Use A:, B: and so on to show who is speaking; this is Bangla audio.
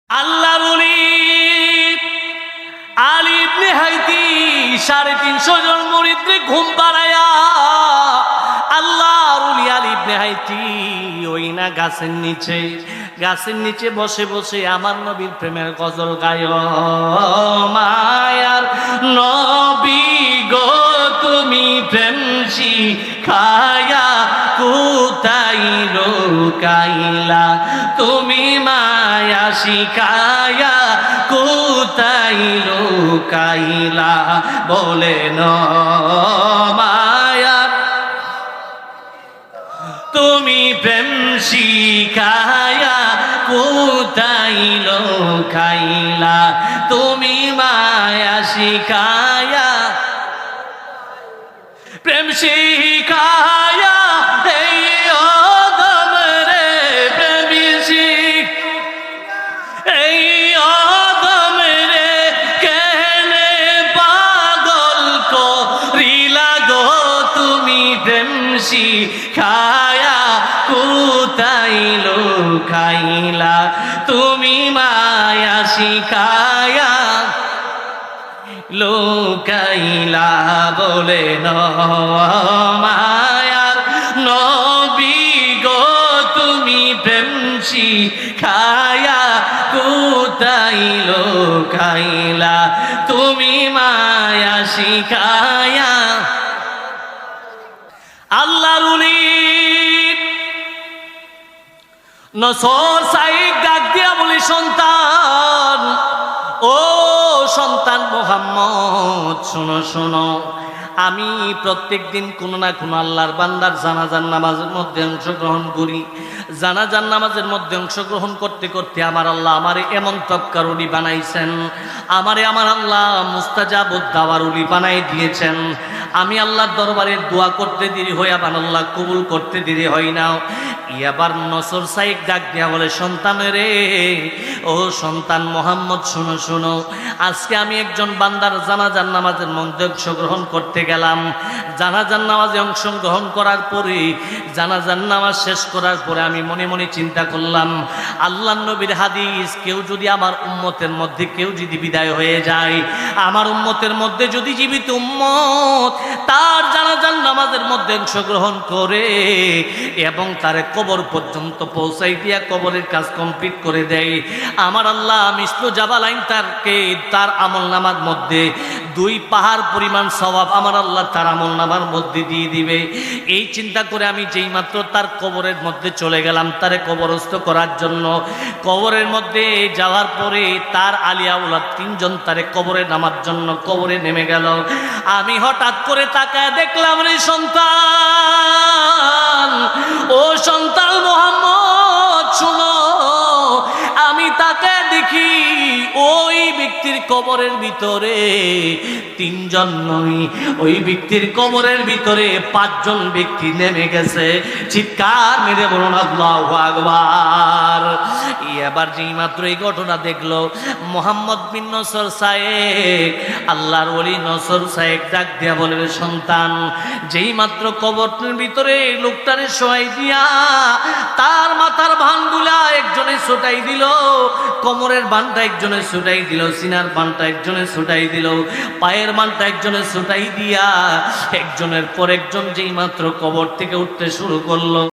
A: আল্লাহর ওলি আলী ইবনে হাইতি 350 জন মুরিদকে ঘুম পাড়ায়া আল্লাহর ওলি আলী ইবনে হাইতি ওই না গাছের নিচে বসে বসে আমার নবীর প্রেমের গজল গায়। মায়ার নবী গো তুমি প্রেম শিখায়া কোথায় রোকাইলা, তুমি মায়া শিখায়া কোথায় রোকাইলা, বলেন মায়ার তুমি প্রেম শিখায়া কোথায় লুকাইলা, তুমি মায়া শিখায়া প্রেম শিখায়া এই অদম রে প্রেম শিখ এই অদম রে কেনে পাগল করিলা গো, তুমি প্রেম শিখায়া কোথায় লুকাইলা, তুমি মায়া শিখায়া লুকাইলা, বলেন মায়ার নবী গো তুমি প্রেম শিখায়া কোথায় লুকাইলা, তুমি মায়া শিখায়া। আল্লাহর ওলি নসর সাইদ ডাক দিয়া বলি, সন্তান ও সন্তান মুহাম্মদ শোনো শোনো, আমি প্রত্যেক দিন কোনো না কোনো আল্লাহর বান্দার জানাজার নামাজের মধ্যে অংশগ্রহণ করি। জানাজার নামাজের মধ্যে অংশগ্রহণ করতে করতে আমার আল্লাহ আমারে এমন তক্কার উলি বানাইছেন, আমারে আমার আল্লাহ মুস্তাজাবুদ দাওয়ার উলি বানাই দিয়েছেন। আমি আল্লাহর দরবারে দোয়া করতে দেরি হয়, আবার আল্লাহ কবুল করতে দেরি হয় না। এবার নসর সাইক ডাক দিয়া বলে, সন্তানেরে ও সন্তান মোহাম্মদ শোনো শোনো, আজকে আমি একজন বান্দার জানাজার নামাজের মধ্যে অংশগ্রহণ করতে গেলাম। জানাজার নামাজে অংশগ্রহণ করার পরে জানাজার নামাজ শেষ করার পরে আমি মনে মনে চিন্তা করলাম, আল্লাহর নবীর হাদিস, কেউ যদি আমার উম্মতের মধ্যে কেউ যদি বিদায় হয়ে যায়, আমার উম্মতের মধ্যে যদি জীবিত উম্মত তার জানাজার নামাজের মধ্যে অংশগ্রহণ করে এবং তার কবর পর্যন্ত পৌঁছাই দিয়া কবরের কাজ কমপ্লিট করে দেয়, আমার আল্লাহ মিসলু জাবালাইন তার আমল নামার মধ্যে 2 পাহাড় পরিমাণ সওয়াব আমার আল্লাহ তার আমল নামার মধ্যে দিয়ে দিবে। এই চিন্তা করে আমি যেই মাত্র তার কবরের মধ্যে চলে গেলাম তারে কবরস্থ করার জন্য। কবরের মধ্যে যাওয়ার পরে তার আলিয়া উলাদ 3 জন তারে কবরে নামার জন্য কবরে নেমে গেল। আমি হঠাৎ করে তাকায় দেখলাম, রে সন্তান ও সন্তান মুহাম্মদ শোনো, আমি তাকে দেখি ওই ব্যক্তির কবরের ভিতরে 3 জন নয়, ওই ব্যক্তির কবরের ভিতরে 5 জন ব্যক্তি নেমে গেছে। চিৎকার মেরে বলুন আল্লাহু আকবার। এবার যেই মাত্র এই ঘটনা দেখলো মোহাম্মদ বিন নসর সায়েক, আল্লাহর ওলি নসর সায়েক ডাক দিয়া বলে, সন্তান যেই মাত্র কবরের ভিতরে লোকটারে শোয়াই দিয়া তার মাথার ভানগুলা একজনে ছুটাই দিল, কোমরের বানটা একজনে ছুটাই দিল, সিনার বানটা একজনে ছুটাই দিল, পায়ের বানটা একজনে ছুটাই দিয়া একজনের পর একজন যেই মাত্র কবর থেকে উঠতে শুরু করলো।